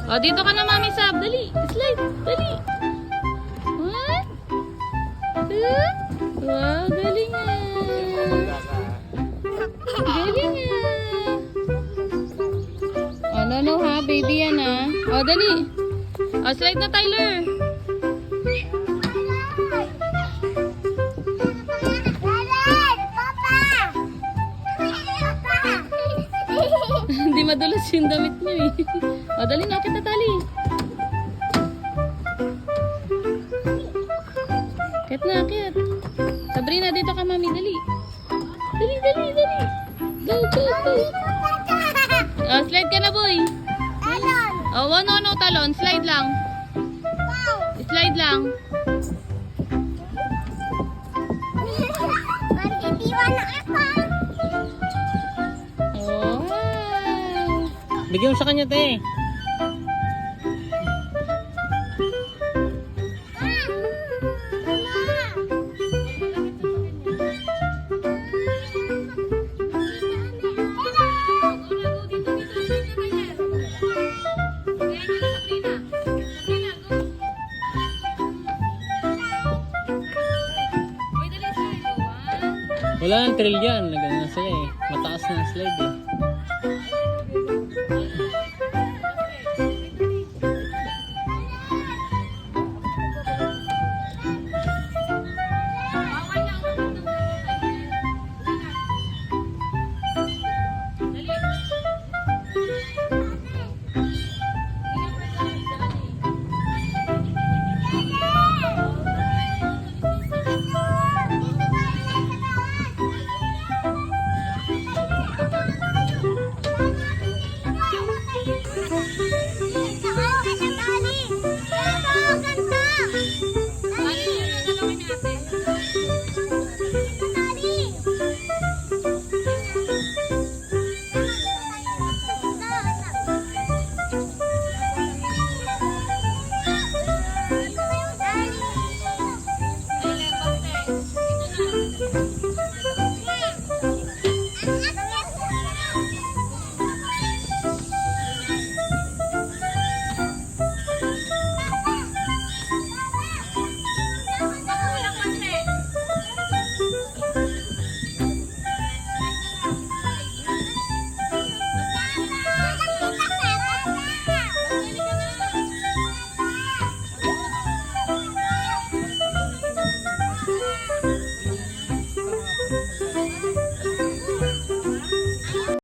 O, dito ka na, Mami Sab. Dali. Slide. Dali. 1, 2. Wow, galing nga. Galing nga. O, no, ha. Baby yan, ha. O, dali. O, slide na, Tyler. Hindi madulas yung damit niyo eh. O, dali na, akit na tali. Akit na, akit. Sabrina, dito ka, Mami, dali. Dali. Go. O, slide ka na, boy. O, no, talon. Slide lang. Slide lang. Bigyan mo sa kanya, te. Wala nang trail yan. Nagano na sila eh. Mataas na ang slide eh.